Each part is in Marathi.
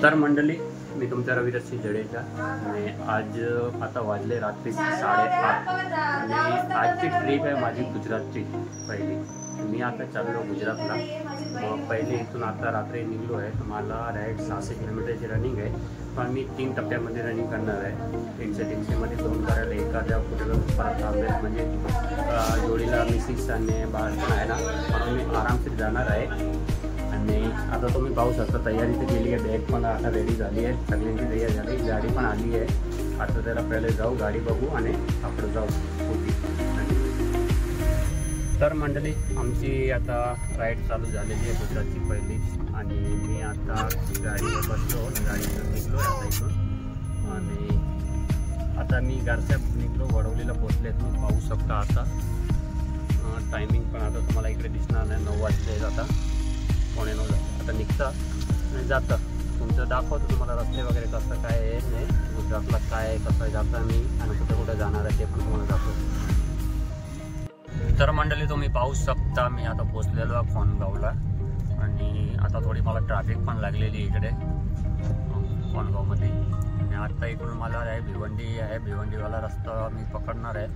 तर मंडळी, मी तुमचा रविराज सिंह जडेजा आणि आज आता वाजले रात्री 8:30 आणि आजची ट्रिप आहे माझी गुजरातची पहिली. मी आता चाललो गुजरातला. पहिले इथून आता रात्री निघलो आहे. मला डायरेक्ट 600 किलोमीटरची रनिंग आहे, पण मी 3 टप्प्यामध्ये रनिंग करणार आहे. 300-300मध्ये 2 करायला एखाद्या कुठे परत थांबेल, म्हणजे जोडीला मिसिस आणि बाळ पण आहे ना, म्हणून मी आरामशीर जाणार आहे. आणि आता तुम्ही पाहू शकता तयारी तर केली आहे. बॅग पण आता रेडी झाली आहे, सगळ्यांची तयारी झाली, गाडी पण आली आहे. आता त्याला पहिले जाऊ, गाडी बघू आणि आपण जाऊ होती. तर मंडळी, आमची आता राईड चालू झालेली आहे गुजरातची पहिली. आणि मी आता गाडीवर बसलो, गाडीवर निघलो आता इथून. आणि आता मी घरच्या निघलो, वडवलीला पोचले. तुम्ही पाहू शकता आता टायमिंग पण आता तुम्हाला इकडे दिसणार नाही. 9 वाजले आता, 9:15 आता निघतं आणि जातं. तुमचं दाखवतो तुम्हाला रस्ते वगैरे कसं काय आहे, नाही गुजरातला काय कसं जातं मी आणि कुठे कुठे जाणार आहे ते पण तुम्हाला दाखवतो. तर मंडळी, तुम्ही पाहू शकता मी आता पोचलेलो आहे कोंडगावला. आणि आता थोडी मला ट्रॅफिक पण लागलेली इकडे कोंडगावमध्ये. आणि आता इकडून मला आहे भिवंडी आहे, भिवंडीवाला रस्ता मी पकडणार आहे.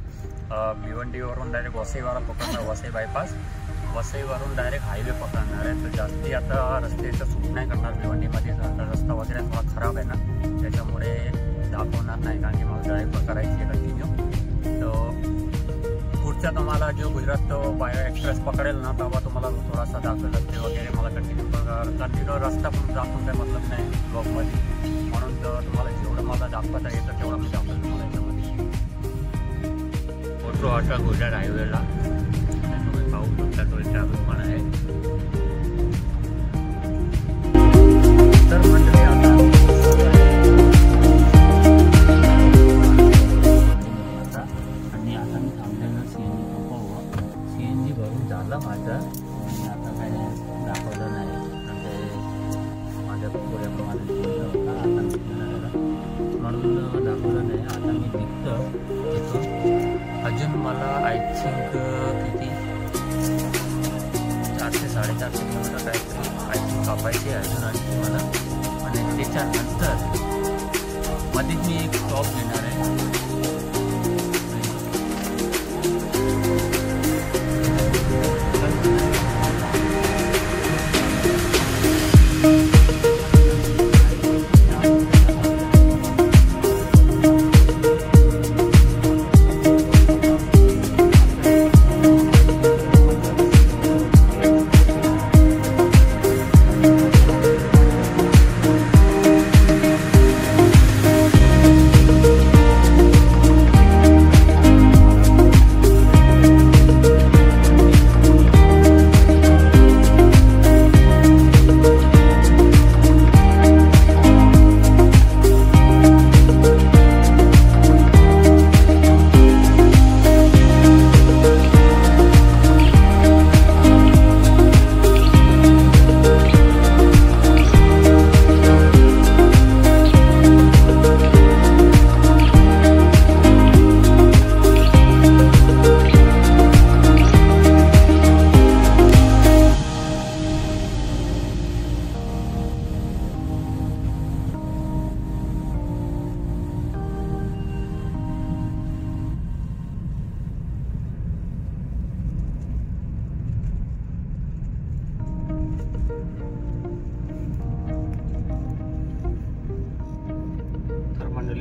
भिवंडीवरून डायरेक्ट वसईवाला पकडणार, वसई बायपास. वसईवरून डायरेक्ट हायवे पकडणार आहे. तर जास्ती आता रस्त्याचं सूट नाही करणार भिवंडीमध्ये. आता रस्ता वगैरे थोडा खराब आहे ना, त्याच्यामुळे दाखवणार नाही, कारण की मला ड्राईव्ह करायची आहे कंटिन्यू. तर पुढच्या तुम्हाला जो गुजरात बायो एक्सप्रेस पकडेल ना, तेव्हा तुम्हाला थोडासा दाखवेल रस्ते वगैरे. मला कंटिन्यू रस्ता पण दाखवून काय मतलब नाही ब्लॉगमध्ये, म्हणून तर तुम्हाला जेवढं मला दाखवता येतं तेवढं मी दाखवेल तुम्हाला याच्यामध्ये. मोठो असा गुजरात हायवेला तुम्ही पाहू शकता, तो ट्रॅफिक पण आहे. तर मंडळी, आता आणि आता मी थांबलेलं CNG पंपावर. CNG भरून झालं माझं आणि आता काय दाखवलं नाही, म्हणजे माझ्या पुढ्याप्रमाणे होता. आता निघणार म्हणून दाखवलं नाही. आता मी निघतं तिथून. अजून मला आय थिंक किती 400-450 किलोमीटर काहीतरी आय थिंक कापायची आहे अजून आणखी मला. आणि त्याच्यानंतर मध्येच मी एक स्टॉप घेणार आहे.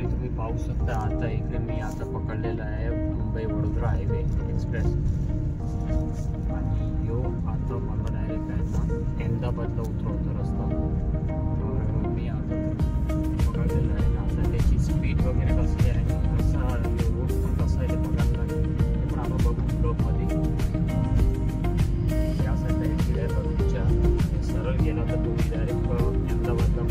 तुम्ही पाहू शकता आता इकडे मी आता पकडलेला आहे मुंबई वडोदरा हायवे एक्सप्रेस. आणि यो आता मला डायरेक्ट आहे ना अहमदाबादला उतरवतो रस्ता. मी आता पकडलेला आहे ना. आता त्याची स्पीड वगैरे कशी आहे, कसा रोड पण कसा आहे ते बघायला लागेल, ते पण आपण बघू ब्लॉगमध्ये. या साईडला एक्झिट आहे भरूचच्या, सरळ गेला तर तुम्ही डायरेक्ट अहमदाबादला.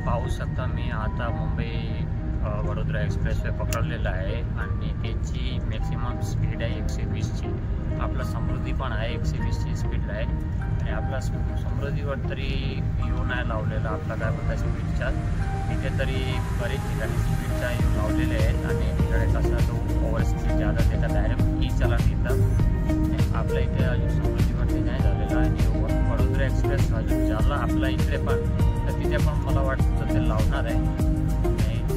पाहू शकता मी आता मुंबई वडोदरा एक्सप्रेसवे पकडलेला आहे आणि त्याची मॅक्सिमम स्पीड आहे 120ची. आपला समृद्धी पण आहे 120ची स्पीड आहे आणि आपला समृद्धीवर तरी येऊ नाही लावलेला आपला काय म्हणता स्पीडच्या. तिथे तरी बरेच ठिकाणी स्पीडच्या येऊ लावलेले आहेत आणि तिकडे कसा तो ओव्हर स्पीड जादा त्याचा डायरेक्ट ई चलान घेतात. आपल्या इथे अजून समृद्धीवरती नाही झालेला आणि वडोदरा एक्सप्रेस अजून झाला आपला इकडे पण, तर तिथे पण मला वाटतं ते लावणार आहे.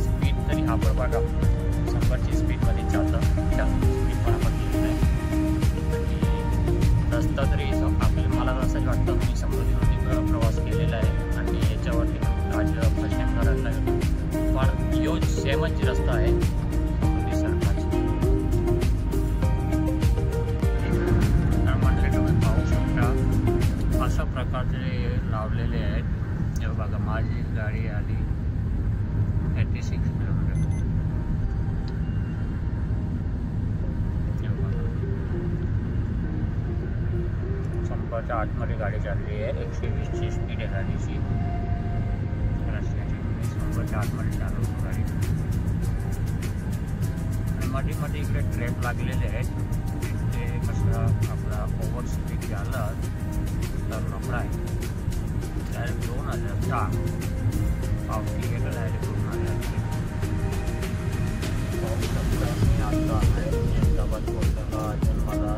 स्पीड तरी आपण बघा 100ची स्पीडमध्ये चालतं, जास्त स्पीड पण आपण घेत नाही. आणि रस्ता तरी आपल्याला मला असं वाटतं मी समृद्धीवरती प्रवास केलेला आहे आणि याच्यावरती आज फर्स्ट टाइम करायला लागेल, पण यो सेमच रस्ता आहे समृद्धी सरकारचा. तर म्हटले तुम्ही पाहू शकता अशा प्रकारचे लावलेले आहेत. हे बघा माझी गाडी आली 86 किलोमीटर. संपाच्या आतमध्ये गाडी चालली आहे, 120ची स्पीड आहे गाडीची रस्त्याची. 100च्या आतमध्ये चालवतो गाडी आणि मध्ये मध्ये इकडे ट्रॅप लागलेले आहेत. ते कसं आपला ओव्हर स्पीड झाला तर नफडा आहे. डायरेक्ट 2004 पावती गेलं डायरेक्ट 2004. पाहू शकता मी आता अहमदाबाद पोहोचलेला अजून मला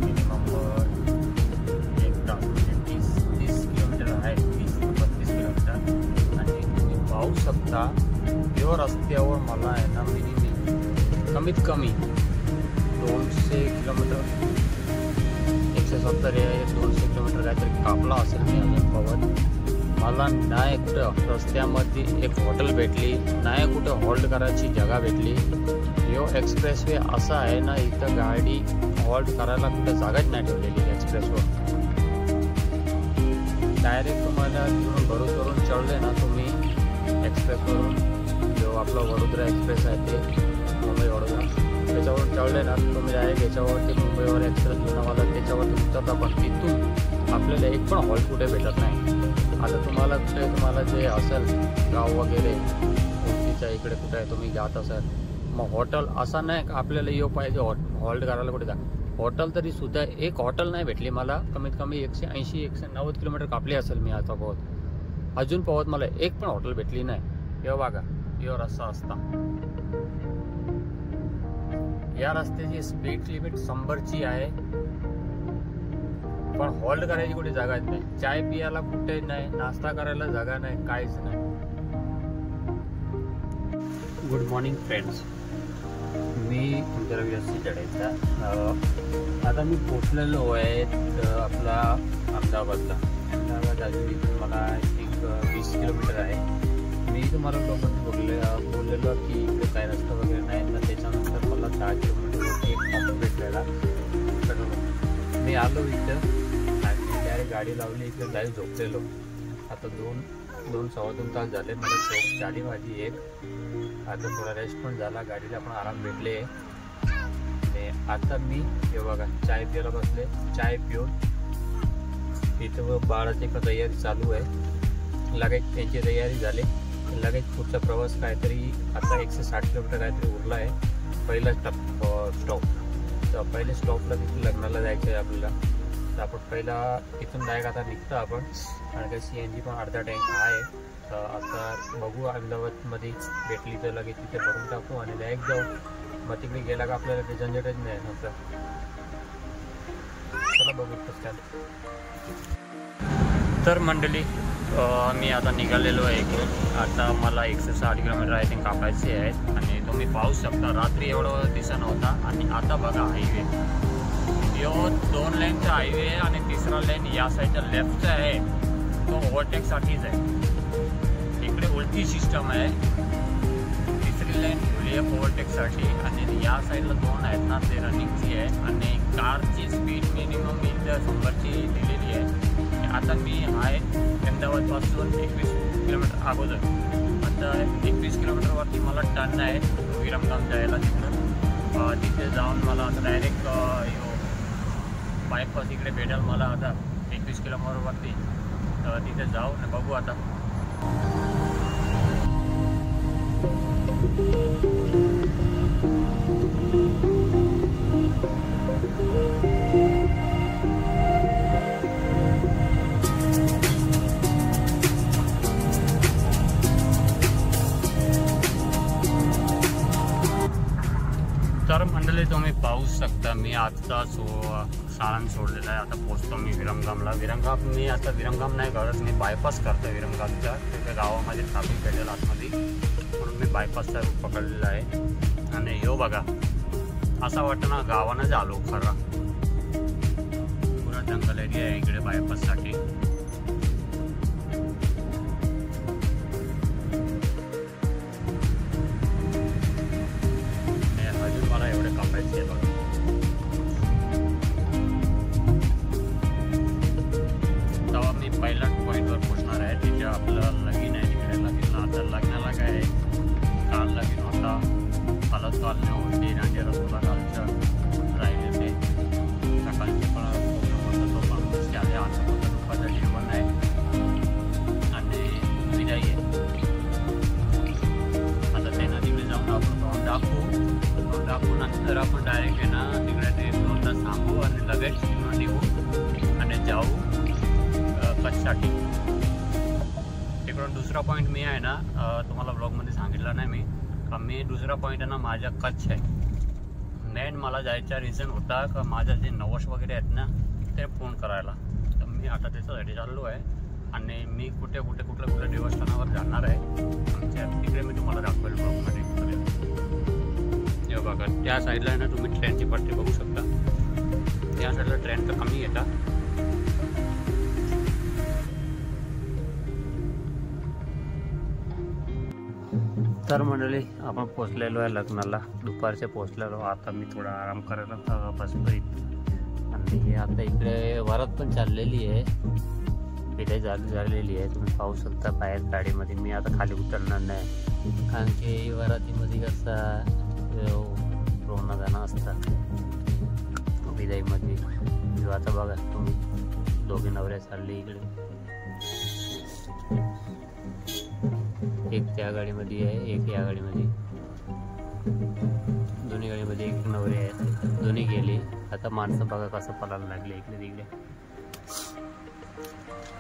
मिनिमम 1 तास म्हणजे 30 किलोमीटर आहे, 30 ते 32 किलोमीटर. आणि तुम्ही पाहू शकता या रस्त्यावर मला आहे ना कमीत कमी 200 किलोमीटर 170 200 किलोमीटर काहीतरी कापला असेल मी अजून पवत. मला नाही कुठं रस्त्यामध्ये एक हॉटेल भेटली, नाही कुठं हॉल्ट करायची जागा भेटली. यो एक्सप्रेसवे असा आहे ना, इथं गाडी हॉल्ट करायला कुठं जागाच नाही ठेवलेली एक्सप्रेसवर. डायरेक्ट तुम्हाला तिकडून भरूचवरून चढले ना तुम्ही एक्सप्रेसवरून, जो आपला वडोदरा एक्सप्रेस आहे ते मुंबई वडोदरा, त्याच्यावरून चढले ना तुम्ही डायरेक्ट याच्यावरती मुंबईवर एक्सप्रेस लोणावाला त्याच्यावरती उतरता. पण तिथून आपल्याला एक पण हॉल्ट कुठे भेटत नाही. आता तुम्हाला कुठे तुम्हाला जे असेल गाव वगैरे ओळखीच्या इकडे कुठे तुम्ही जात असाल, मग हॉटेल असा नाही का आपल्याला येऊ पाहिजे हॉल्ट करायला कुठे जा. हॉटेल तरी सुद्धा एक हॉटेल नाही भेटली मला. कमीत कमी 180 190 किलोमीटर कापली असेल मी आता पोहत. अजून पोहत मला एक पण हॉटेल भेटली नाही. हे बघा यो रस्ता असता. या रस्त्याची स्पीड लिमिट 100ची आहे, पण हॉल्ट करायची कुठे जागाच नाही. चाय पियाला कुठे नाही, नाश्ता करायला जागा नाही, काहीच नाही. गुड मॉर्निंग फ्रेंड्स, मी तुमच्या रविवारची चढायचा. आता मी पोचलेलो आहे आपला अहमदाबादला. अहमदाबाद अजून इथून मला एक 20 किलोमीटर आहे. मी तुम्हाला लोकांनी बोललेलो की इकडे काय रस्ता वगैरे नाही ना. त्याच्यानंतर मला 10 किलोमीटरवरती एक पंप भेटलेला पेट्रोल. मी आलो इथं आणि डायरेक्ट गाडी लावली, इकडे लाईव्ह झोपलेलो. आता 2-2.25 तास झाले मला झोप झाली माझी एक. आता थोडा रेस्ट पण झाला, गाडीला पण आराम भेटले. आणि आता मी हे बघा चाय प्यायला बसले. चाय पिऊन इथं बाळाची एक तयारी चालू आहे. लगेच त्यांची तयारी झाली, लगेच पुढचा प्रवास काहीतरी आता 160 किलोमीटर काहीतरी उरला आहे. पहिला स्टॉप, तर पहिले स्टॉपला तिथे लग्नाला जायचं आहे आपल्याला. तर आपण पहिला इथून डायरेक्ट आता निघतो आपण. आणि काही CNG पण अर्धा टँक आहे. तर आता बघू अहमदाबादमध्ये भेटली तर लगेच तिथे भरून टाकू आणि डायरेक्ट जाऊ. मग तिकडे गेला का आपल्याला ते झंझटच नाही नंतर. चला बघू कसं. तर मंडळी मी आता निघालेलो आहे इकडून. आता मला 160 किलोमीटर आय थिंक कापायचे आहेत. आणि तुम्ही पाहू शकता रात्री एवढं दिसत नव्हता आणि आता बघा हायवे. यो 2 लेनचा हायवे आहे आणि तिसरा लेन या साईडच्या लेफ्टचा आहे, तो ओव्हरटेकसाठीच आहे. इकडे उलटी सिस्टम आहे. तिसरी लेन ठेवली आहे ओव्हरटेकसाठी आणि या साईडला 2 आहेत ना ते रनिंगची आहे. आणि कारची स्पीड मिनिमम इथं 100ची दिलेली आहे. आता मी आहे अहमदाबादपासून 21 किलोमीटर अगोदर. आता 21 किलोमीटरवरती मला टर्न आहे विरमगाम जायला. तिथे जाऊन मला आता डायरेक्ट बायपास इकडे भेटेल मला आता 21 किलोमीटरवरती. तिथे जाऊ आणि बघू आता तर मंडळी तुम्ही पाहू शकता मी आता साळण सोडलेला आहे. आता पोचतो मी विरमगामला. मी आता विरमगाम नाही करत, मी बायपास करतो विरमगामच्या. तिथे गावामध्ये ट्रॅफिक भेटेल आतमध्ये, म्हणून मी बायपासचा रूट पकडलेला आहे. आणि हो बघा, असं वाटतं ना गावानंच आलो खरा. पुरा जंगल एरिया आहे इकडे बायपाससाठी. अजून मला एवढे कापायचे आहे बघा. तेव्हा मी पहिल्या पॉईंटवर पोचणार आहे, तिथे आपलं लगीन आहे. तिकडे लगीनला आता लग्नाला काय आहे, काल लगीन होता, कालच काल होते आणि रसोला कालचं राहिले ते. सकाळचे पण प्रोग्राम होता, तो माणूस आले. आता फक्त दुपारचं जेवण आहे आणि विदाई आहे. आता त्यांना तिकडे जाऊन आपण तोंड दाखवू नंतर आपण डायरेक्ट आहे ना तिकडे ते 2 तास थांबू आणि लगेच तिकडून निघू आणि जाऊ कच्छसाठी. तिकडून दुसरा पॉईंट मी आहे ना, तुम्हाला ब्लॉगमध्ये सांगितलं नाही मी, का मी दुसरा पॉईंट आहे ना माझ्या कच्छ आहे. मेन मला जायचा रिझन होता का माझ्या जे नवस वगैरे आहेत ना ते फोन करायला. तर मी आता त्याच्यासाठी चाललो आहे आणि मी कुठल्या देवस्थानावर जाणार आहे आमच्या तिकडे. मी तुम्हाला दाखवेल ब्लॉगमध्ये. हे बघा त्या साईडला आहे ना तुम्ही ट्रेनची पट्टी बघू शकता. त्या साईडला ट्रेन तर कमी येतात. तर मंडळी आपण पोचलेलो आहे लग्नाला. दुपारचे पोचलेलो. आता मी थोडा आराम करायला बसतोय आणि आता इकडे वरात पण चाललेली आहे, इथे झालेली आहे. तुम्ही पाहू शकता बाहेर गाडीमध्ये. मी आता खाली उतरणार नाही कारण की वरातीमध्ये कसा रोना जाणं असतात विदाईमध्ये. आता बघा तुम्ही दोघे नवऱ्या चालले इकडे. एक त्या गाडीमध्ये आहे, एक या गाडीमध्ये. दोन्ही गाडीमध्ये एक नवरे आहेत, दोन्ही गेले. आता माणसं बघा कसं पळायला लागले इकडे तिकडे.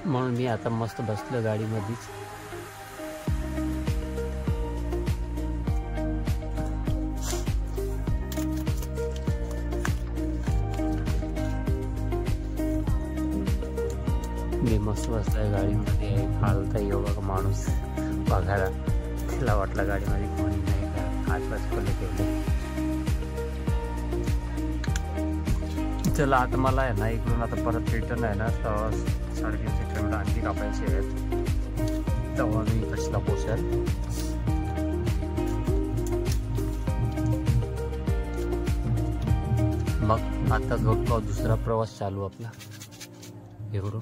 म्हणून मी आता मस्त बसलो गाडीमध्येच. मी मस्त बसलाय गाडीमध्ये. हालता येऊ बघा माणूस बघायला. त्याला वाटलं गाडीमध्ये कोणी नाही का, आज बसले ठेवले. चला आता मला आहे ना इकडून आता परत रिटर्न आहे ना 350 किलोमीटर आणखी कापायचे आहेत. तेव्हा मी कच्छला पोचेल. मग आता झोपलो, दुसरा प्रवास चालू आपला इकडून.